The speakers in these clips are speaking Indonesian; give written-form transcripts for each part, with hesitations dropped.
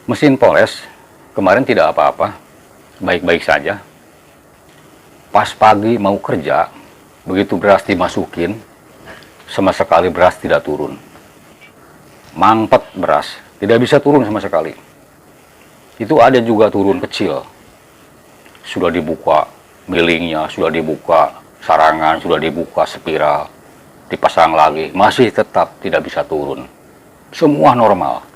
Mesin poles kemarin tidak apa-apa, baik-baik saja. Pas pagi mau kerja, begitu beras dimasukin, sama sekali beras tidak turun. Mangpet beras, tidak bisa turun sama sekali. Itu ada juga turun kecil. Sudah dibuka millingnya, sudah dibuka sarangan, sudah dibuka spiral, dipasang lagi, masih tetap tidak bisa turun. Semua normal.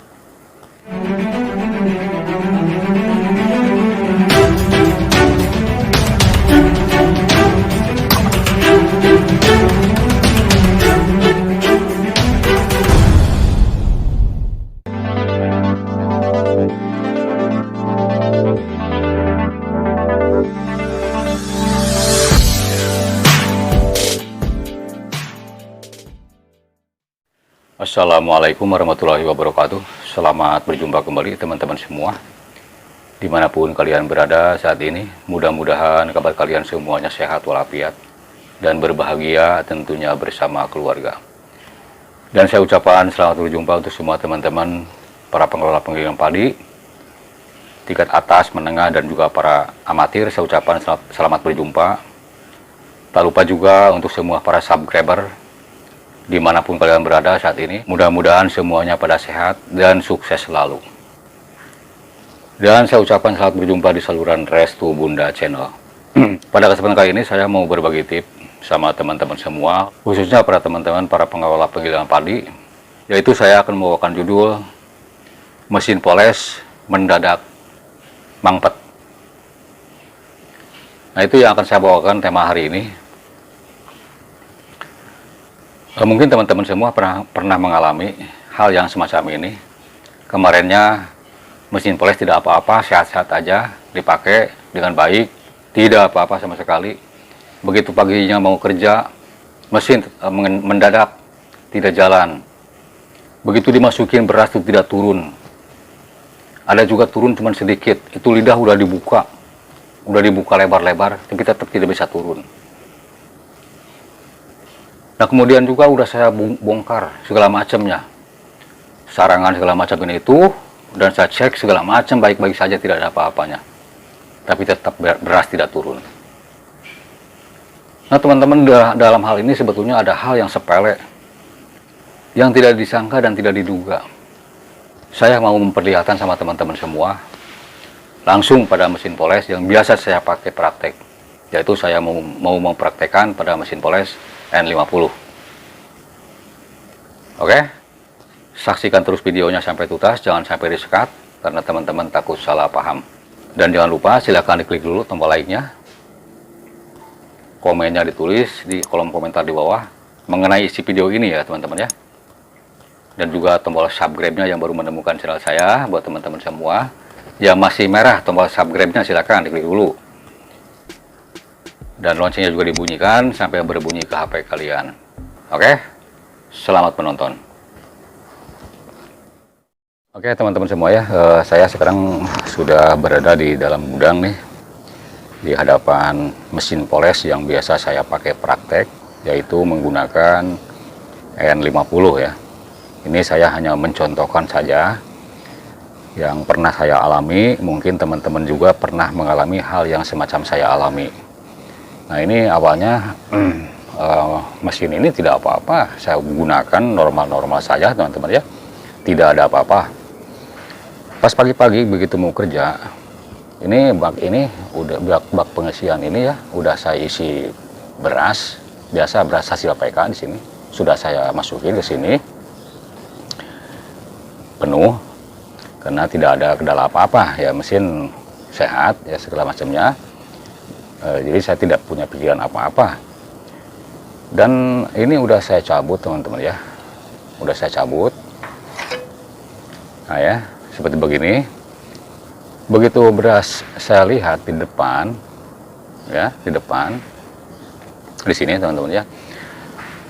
Assalamualaikum warahmatullahi wabarakatuh. Selamat berjumpa kembali teman-teman semua, dimanapun kalian berada saat ini. Mudah-mudahan kabar kalian semuanya sehat walafiat dan berbahagia tentunya bersama keluarga. Dan saya ucapkan selamat berjumpa untuk semua teman-teman para pengelola penggilingan padi tingkat atas, menengah, dan juga para amatir. Saya ucapkan selamat berjumpa. Tak lupa juga untuk semua para subscriber dimanapun kalian berada saat ini, mudah-mudahan semuanya pada sehat dan sukses selalu. Dan saya ucapkan selamat berjumpa di saluran Restu Bunda Channel. Pada kesempatan kali ini saya mau berbagi tips sama teman-teman semua, khususnya para teman-teman para pengelola penggilingan padi, yaitu saya akan membawakan judul mesin poles mendadak mangpet. Nah, itu yang akan saya bawakan tema hari ini. Mungkin teman-teman semua pernah mengalami hal yang semacam ini. Kemarinnya mesin poles tidak apa-apa, sehat-sehat aja, dipakai dengan baik, tidak apa-apa sama sekali. Begitu paginya mau kerja, mesin mendadak tidak jalan. Begitu dimasukin beras itu tidak turun. Ada juga turun cuma sedikit, itu lidah udah dibuka lebar-lebar, tapi tetap tidak bisa turun. Nah, kemudian juga udah saya bongkar segala macamnya, sarangan segala macam ini itu, dan saya cek segala macam baik-baik saja, tidak ada apa-apanya, tapi tetap beras tidak turun. Nah, teman-teman, dalam hal ini sebetulnya ada hal yang sepele, yang tidak disangka dan tidak diduga. Saya mau memperlihatkan sama teman-teman semua langsung pada mesin poles yang biasa saya pakai praktek, yaitu saya mau mempraktekkan pada mesin poles N50. Oke, saksikan terus videonya sampai tuntas, jangan sampai di-cut karena teman-teman takut salah paham. Dan jangan lupa silahkan diklik dulu tombol like-nya, komennya ditulis di kolom komentar di bawah mengenai isi video ini ya teman-teman ya. Dan juga tombol subscribe-nya yang baru menemukan channel saya. Buat teman-teman semua yang masih merah tombol subscribe-nya silahkan diklik dulu. Dan loncengnya juga dibunyikan sampai berbunyi ke HP kalian. Oke, selamat menonton. Oke teman-teman semua ya, saya sekarang sudah berada di dalam gudang nih, di hadapan mesin poles yang biasa saya pakai praktek, yaitu menggunakan N50 ya. Ini saya hanya mencontohkan saja yang pernah saya alami, mungkin teman-teman juga pernah mengalami hal yang semacam saya alami. Nah, ini awalnya mesin ini tidak apa-apa, saya gunakan normal-normal saja teman-teman ya, tidak ada apa-apa. Pas pagi-pagi begitu mau kerja, ini bak bak pengisian ini ya, udah saya isi beras, biasa beras hasil PK di sini, sudah saya masukin ke sini penuh, karena tidak ada kendala apa-apa ya, mesin sehat ya segala macamnya. Jadi saya tidak punya pikiran apa-apa. Dan ini udah saya cabut teman-teman ya, udah saya cabut. Nah ya, seperti begini. Begitu beras saya lihat di depan ya, di depan di sini teman-teman ya,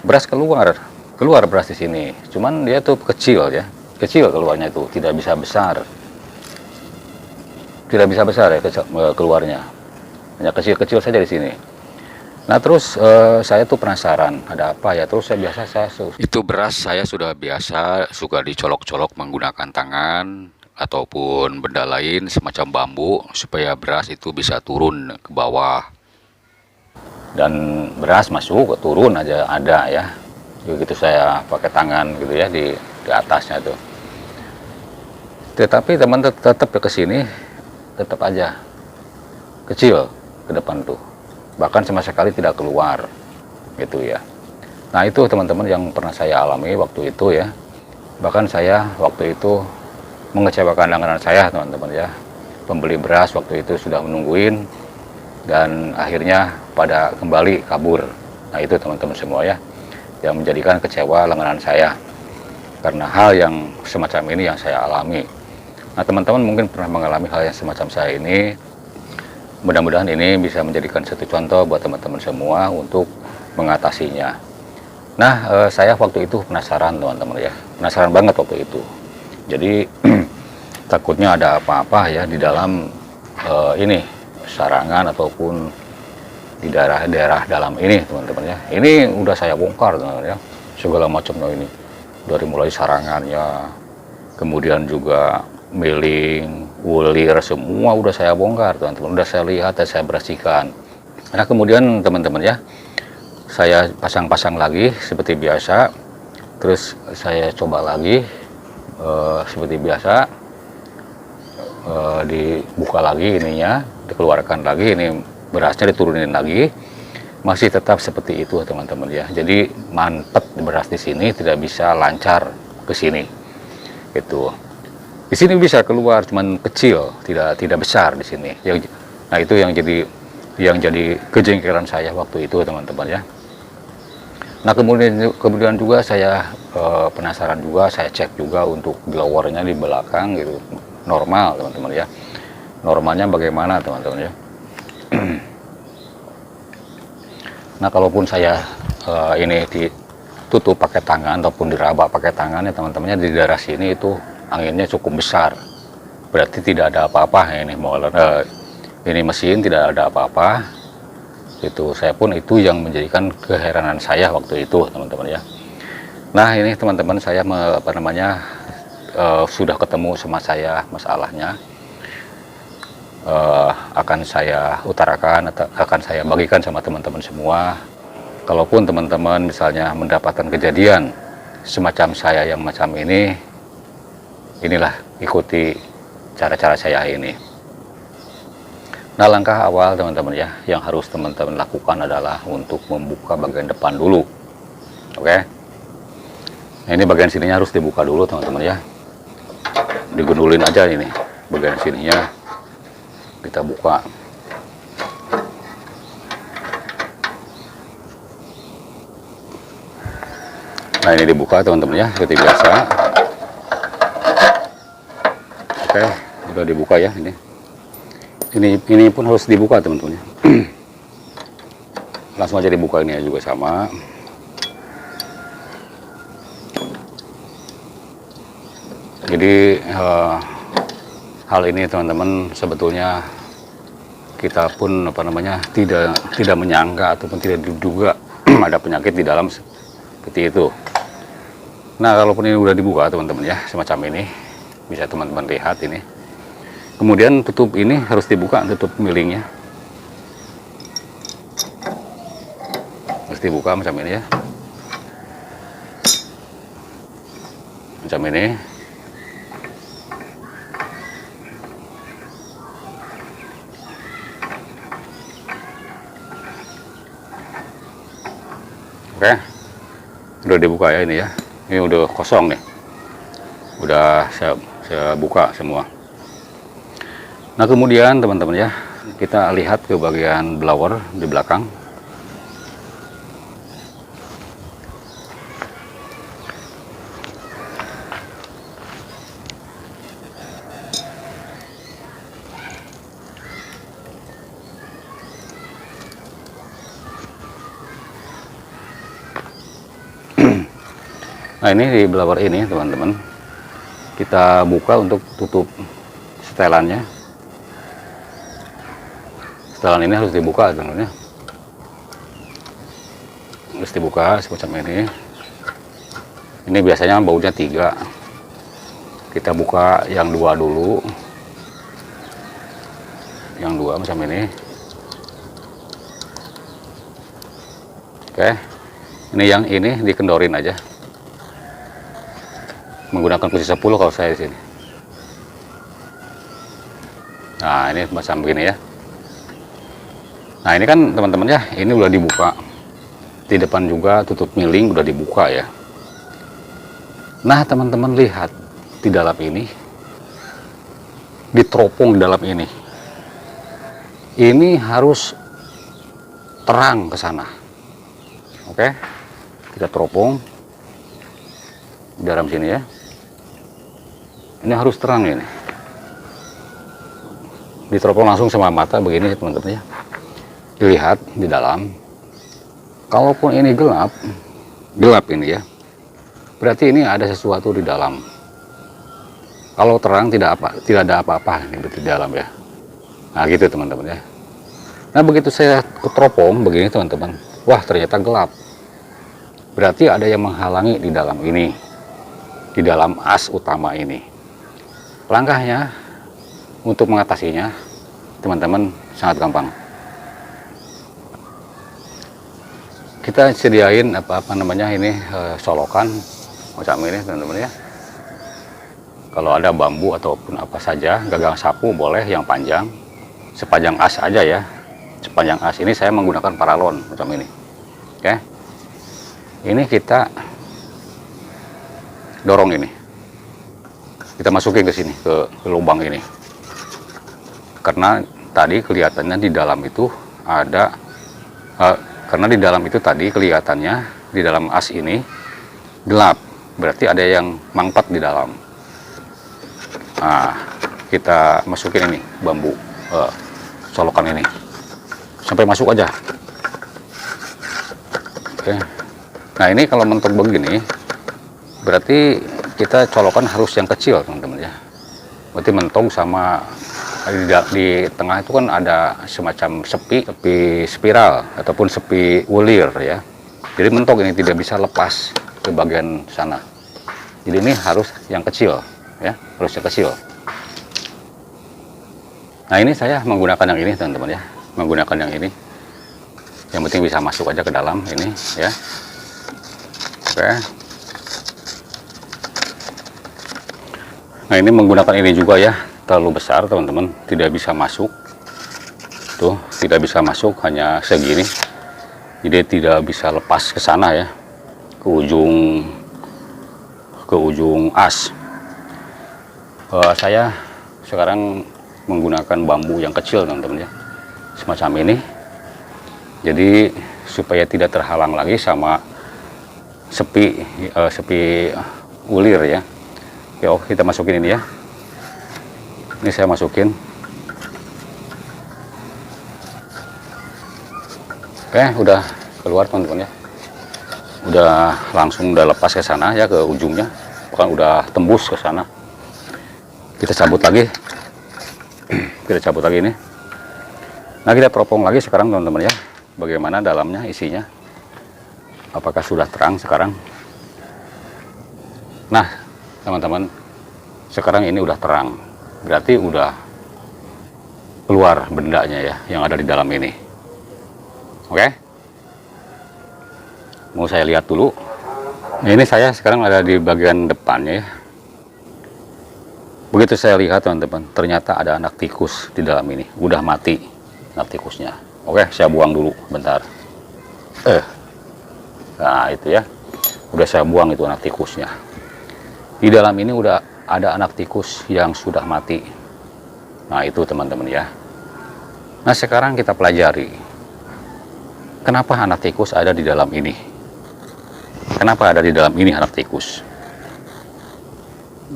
beras keluar beras di sini, cuman dia tuh kecil ya, kecil keluarnya, itu tidak bisa besar ya keluarnya, hanya kecil-kecil saja di sini. Nah terus saya tuh penasaran ada apa ya, terus itu beras saya sudah biasa suka dicolok-colok menggunakan tangan, ataupun benda lain semacam bambu supaya beras itu bisa turun ke bawah. Dan beras masuk, turun aja ada ya. Begitu saya pakai tangan gitu ya di atasnya tuh. Tetapi teman tetap ke sini tetap aja kecil ke depan tuh. Bahkan sama sekali tidak keluar gitu ya. Nah, itu teman-teman yang pernah saya alami waktu itu ya. Bahkan saya waktu itu mengecewakan langganan saya, teman-teman ya. Pembeli beras waktu itu sudah menungguin dan akhirnya pada kembali kabur. Nah, itu teman-teman semua ya, yang menjadikan kecewa langganan saya karena hal yang semacam ini yang saya alami. Nah, teman-teman mungkin pernah mengalami hal yang semacam saya ini. Mudah-mudahan ini bisa menjadikan satu contoh buat teman-teman semua untuk mengatasinya. Nah, saya waktu itu penasaran, teman-teman ya, penasaran banget waktu itu. Jadi takutnya ada apa-apa ya di dalam ini sarangan ataupun di daerah-daerah dalam ini, teman-teman ya. Ini udah saya bongkar, teman-teman ya, segala macam ini, dari mulai sarangannya, kemudian juga miling, ulir, semua udah saya bongkar, teman-teman. Udah saya lihat dan saya bersihkan. Nah, kemudian teman-teman ya, saya pasang-pasang lagi seperti biasa. Terus saya coba lagi seperti biasa, dibuka lagi ininya, dikeluarkan lagi, ini berasnya diturunin lagi, masih tetap seperti itu, teman-teman ya. Jadi mantep beras di sini tidak bisa lancar ke sini gitu. Di sini bisa keluar, cuman kecil, tidak besar di sini. Nah, itu yang jadi kejengkelan saya waktu itu, teman-teman ya. Nah, kemudian juga saya penasaran juga, saya cek juga untuk blowernya di belakang gitu, normal, teman-teman ya. Normalnya bagaimana, teman-teman ya. Nah, kalaupun saya ini ditutup pakai tangan ataupun diraba pakai tangan ya, teman-temannya, di daerah sini itu anginnya cukup besar, berarti tidak ada apa-apa ya, ini mesin tidak ada apa-apa. Itu saya pun itu yang menjadikan keheranan saya waktu itu, teman-teman ya. Nah, ini teman-teman saya sudah ketemu sama saya masalahnya, akan saya utarakan atau akan saya bagikan sama teman-teman semua. Kalaupun teman-teman misalnya mendapatkan kejadian semacam saya yang macam ini, inilah ikuti cara-cara saya ini. Nah, langkah awal teman-teman ya, yang harus teman-teman lakukan adalah untuk membuka bagian depan dulu. Oke. Nah, ini bagian sininya harus dibuka dulu, teman-teman ya. Digundulin aja ini, bagian sininya kita buka. Nah, ini dibuka, teman-teman ya, seperti biasa. Oke, sudah dibuka ya ini. Ini pun harus dibuka, teman-teman ya. Langsung aja dibuka, ini juga sama. Jadi hal ini, teman-teman, sebetulnya kita pun tidak menyangka ataupun tidak diduga ada penyakit di dalam seperti itu. Nah, kalaupun ini udah dibuka, teman-teman ya, semacam ini, bisa teman-teman lihat ini. Kemudian tutup ini harus dibuka, tutup milingnya harus dibuka macam ini ya, macam ini. Oke, udah dibuka ya ini ya. Ini udah kosong nih, udah saya buka semua. Nah, kemudian teman-teman ya, kita lihat ke bagian blower di belakang. Nah, ini di blower ini, teman-teman, kita buka untuk tutup setelannya. Setelan ini harus dibuka, teman-teman ya. Harus dibuka semacam ini. Ini biasanya bautnya 3. Kita buka yang dua dulu, yang dua macam ini. Oke, ini yang ini dikendorin aja menggunakan kunci 10 kalau saya di sini. Nah, ini macam begini ya. Nah, ini kan teman-teman ya, ini udah dibuka. Di depan juga tutup miling udah dibuka ya. Nah, teman-teman lihat di dalam ini, diteropong di dalam ini. Ini harus terang ke sana. Oke, kita teropong di dalam sini ya. Ini harus terang ini. Diteropong langsung sama mata begini teman-teman ya. Dilihat di dalam. Kalaupun ini gelap ini ya, berarti ini ada sesuatu di dalam. Kalau terang tidak ada apa-apa di dalam ya. Nah gitu teman-teman ya. Nah begitu saya teropong begini teman-teman, wah ternyata gelap. Berarti ada yang menghalangi di dalam ini, di dalam as utama ini. Langkahnya untuk mengatasinya teman-teman sangat gampang. Kita sediain apa namanya ini solokan macam ini teman-teman ya. Kalau ada bambu ataupun apa saja, gagang sapu boleh yang panjang, sepanjang as aja ya. Sepanjang as ini saya menggunakan paralon macam ini. Oke. Ini kita dorong ini. Kita masukin ke sini ke lubang ini. Karena tadi kelihatannya di dalam itu ada karena di dalam itu tadi kelihatannya di dalam as ini gelap, berarti ada yang mangpat di dalam. Nah, kita masukin ini bambu colokan ini sampai masuk aja. Oke. Nah ini kalau mentok begini, berarti kita colokan harus yang kecil teman-teman ya. Berarti mentong sama di tengah itu kan ada semacam sepi spiral ataupun sepi ulir ya. Jadi mentok ini tidak bisa lepas ke bagian sana. Jadi ini harus yang kecil ya, harus yang kecil. Nah ini saya menggunakan yang ini teman-teman ya, menggunakan yang ini. Yang penting bisa masuk aja ke dalam ini ya. Oke. Nah ini menggunakan ini juga ya. Terlalu besar teman-teman, tidak bisa masuk tuh, tidak bisa masuk, hanya segini, jadi tidak bisa lepas ke sana ya, ke ujung as. Saya sekarang menggunakan bambu yang kecil teman-teman ya, semacam ini, jadi supaya tidak terhalang lagi sama sepi ulir ya. Oke, kita masukin ini ya. Ini saya masukin. Oke, udah keluar teman-teman ya. Udah lepas ke sana ya, ke ujungnya. Bukan udah tembus ke sana. Kita cabut lagi. Kita cabut lagi ini. Nah, kita teropong lagi sekarang teman-teman ya. Bagaimana dalamnya, isinya. Apakah sudah terang sekarang? Nah, teman-teman, sekarang ini udah terang. Berarti udah keluar bendanya ya yang ada di dalam ini. Oke, mau saya lihat dulu. Ini saya sekarang ada di bagian depannya ya. Begitu saya lihat teman-teman, ternyata ada anak tikus di dalam ini, udah mati anak tikusnya. Oke, saya buang dulu bentar. Nah itu ya, udah saya buang itu anak tikusnya. Di dalam ini udah ada anak tikus yang sudah mati. Nah itu teman-teman ya. Nah sekarang kita pelajari, kenapa anak tikus ada di dalam ini. Kenapa ada di dalam ini anak tikus.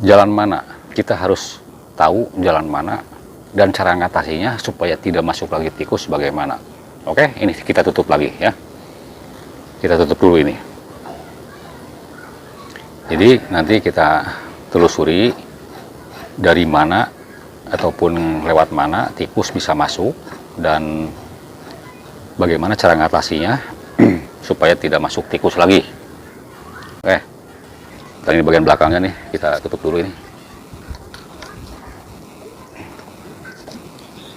Jalan mana, kita harus tahu jalan mana, dan cara ngatasinya supaya tidak masuk lagi tikus bagaimana. Oke, ini kita tutup lagi ya. Kita tutup dulu ini. Jadi nanti kita telusuri dari mana ataupun lewat mana tikus bisa masuk dan bagaimana cara ngatasinya supaya tidak masuk tikus lagi. Oke, tadi di bagian belakangnya nih kita tutup dulu ini.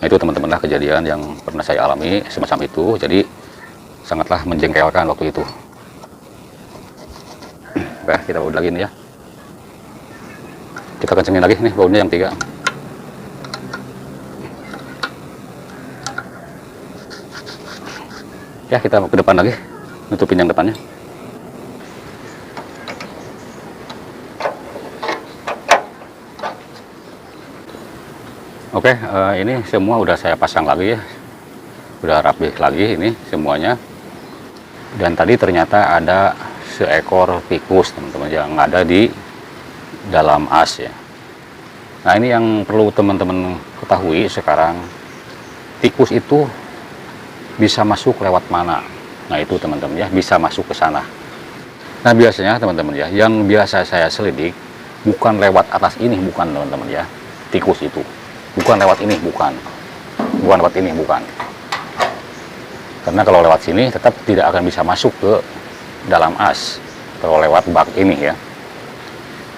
Nah, itu teman-teman lah kejadian yang pernah saya alami semacam itu, jadi sangatlah menjengkelkan waktu itu. Oke, kita baut lagi nih ya. Kita kencengin lagi nih bautnya yang 3. Ya, kita ke depan lagi, nutupin yang depannya. Oke, ini semua udah saya pasang lagi ya, udah rapi lagi ini semuanya. Dan tadi ternyata ada seekor tikus teman-teman yang ada di dalam as ya. Nah, ini yang perlu teman-teman ketahui sekarang, tikus itu bisa masuk lewat mana. Nah, itu teman-teman ya, bisa masuk ke sana. Nah, biasanya teman-teman ya, yang biasa saya selidik bukan lewat atas ini, bukan teman-teman ya, tikus itu bukan lewat ini, bukan lewat ini, bukan. Karena kalau lewat sini tetap tidak akan bisa masuk ke dalam as kalau lewat bak ini ya.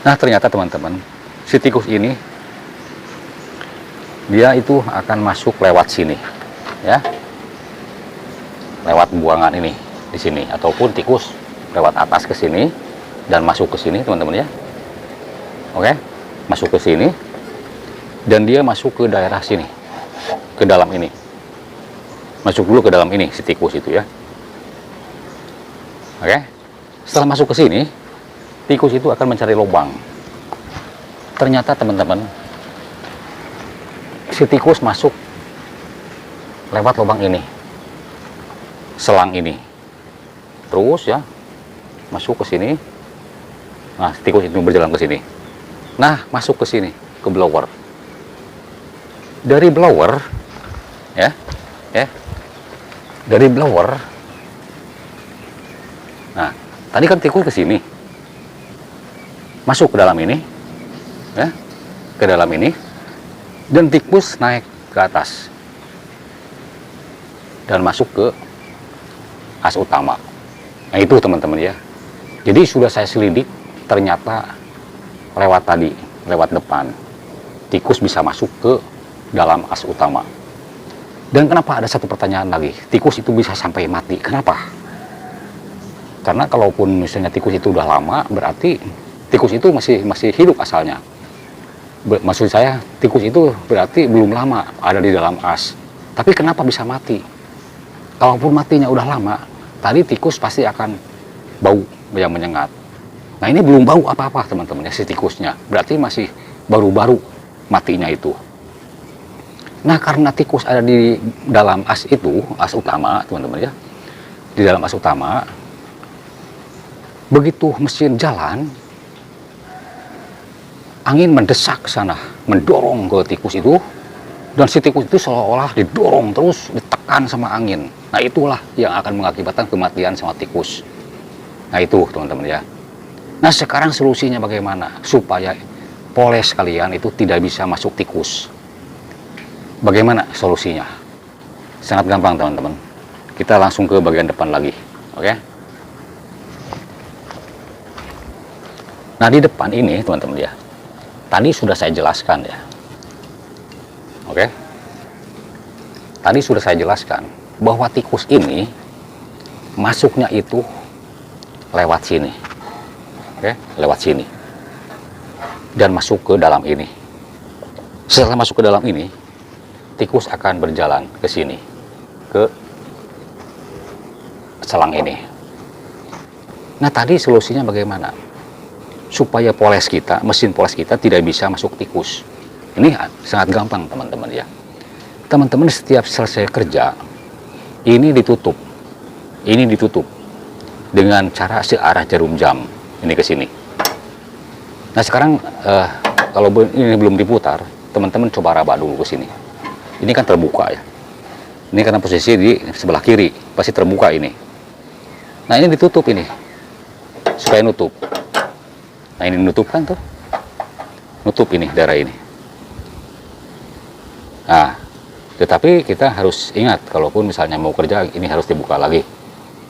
Nah, ternyata teman-teman, si tikus ini dia itu akan masuk lewat sini ya, lewat buangan ini di sini, ataupun tikus lewat atas ke sini dan masuk ke sini teman-teman ya. Oke, masuk ke sini dan dia masuk ke daerah sini, ke dalam ini, masuk dulu ke dalam ini si tikus itu ya. Oke, setelah masuk ke sini, tikus itu akan mencari lubang. Ternyata teman-teman, si tikus masuk lewat lubang ini, selang ini, terus ya masuk ke sini. Nah, tikus itu berjalan ke sini. Nah, masuk ke sini, ke blower. Dari blower ya, dari blower. Nah, tadi kan tikus ke sini, masuk ke dalam ini ya, ke dalam ini, dan tikus naik ke atas dan masuk ke as utama. Nah, itu teman-teman ya. Jadi sudah saya selidik, ternyata lewat tadi, lewat depan, tikus bisa masuk ke dalam as utama. Dan kenapa, ada satu pertanyaan lagi, tikus itu bisa sampai mati, kenapa? Karena kalaupun misalnya tikus itu udah lama, berarti tikus itu masih hidup asalnya. Maksud saya, tikus itu berarti belum lama ada di dalam as. Tapi kenapa bisa mati? Kalaupun matinya udah lama, tadi tikus pasti akan bau yang menyengat. Nah, ini belum bau apa-apa teman-teman ya, si tikusnya. Berarti masih baru-baru matinya itu. Nah, karena tikus ada di dalam as itu, as utama teman-teman ya, di dalam as utama, begitu mesin jalan, angin mendesak ke sana, mendorong ke tikus itu, dan si tikus itu seolah-olah didorong terus, ditekan sama angin. Nah, itulah yang akan mengakibatkan kematian sama tikus. Nah, itu teman-teman ya. Nah, sekarang solusinya bagaimana supaya poles kalian itu tidak bisa masuk tikus? Bagaimana solusinya? Sangat gampang teman-teman. Kita langsung ke bagian depan lagi, oke? Nah, di depan ini teman-teman ya, tadi sudah saya jelaskan ya, oke? Tadi sudah saya jelaskan bahwa tikus ini masuknya itu lewat sini, oke? Lewat sini dan masuk ke dalam ini. Setelah masuk ke dalam ini, tikus akan berjalan ke sini, ke selang ini. Nah, tadi solusinya bagaimana? Supaya poles kita, mesin poles kita tidak bisa masuk tikus. Ini sangat gampang teman-teman ya. Teman-teman setiap selesai kerja, ini ditutup. Ini ditutup dengan cara searah jarum jam. Ini ke sini. Nah, sekarang kalau ini belum diputar, teman-teman coba raba dulu ke sini. Ini kan terbuka ya. Ini karena posisi di sebelah kiri, pasti terbuka ini. Nah, ini ditutup ini, supaya nutup. Nah, ini nutup kan tuh, nutup ini daerah ini. Nah, tetapi kita harus ingat, kalaupun misalnya mau kerja, ini harus dibuka lagi,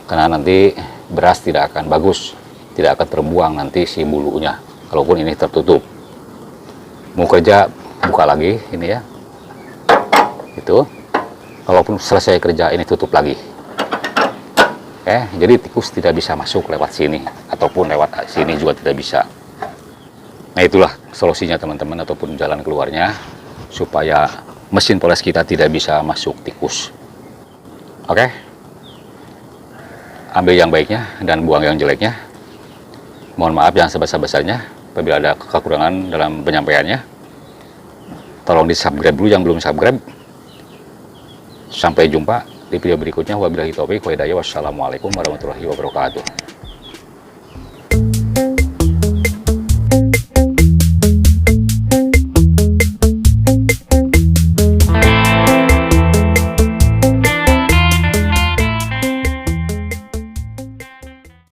karena nanti beras tidak akan bagus, tidak akan terbuang nanti si bulunya, kalaupun ini tertutup. Mau kerja, buka lagi ini ya. itu. Kalaupun selesai kerja ini tutup lagi. Jadi tikus tidak bisa masuk lewat sini, ataupun lewat sini juga tidak bisa. Nah, itulah solusinya teman-teman, ataupun jalan keluarnya supaya mesin poles kita tidak bisa masuk tikus. Oke, ambil yang baiknya dan buang yang jeleknya. Mohon maaf yang sebesar-besarnya apabila ada kekurangan dalam penyampaiannya. Tolong di subscribe dulu yang belum subscribe. Sampai jumpa di video berikutnya. Wabillahi taufiq wa hidayah. Wassalamualaikum warahmatullahi wabarakatuh.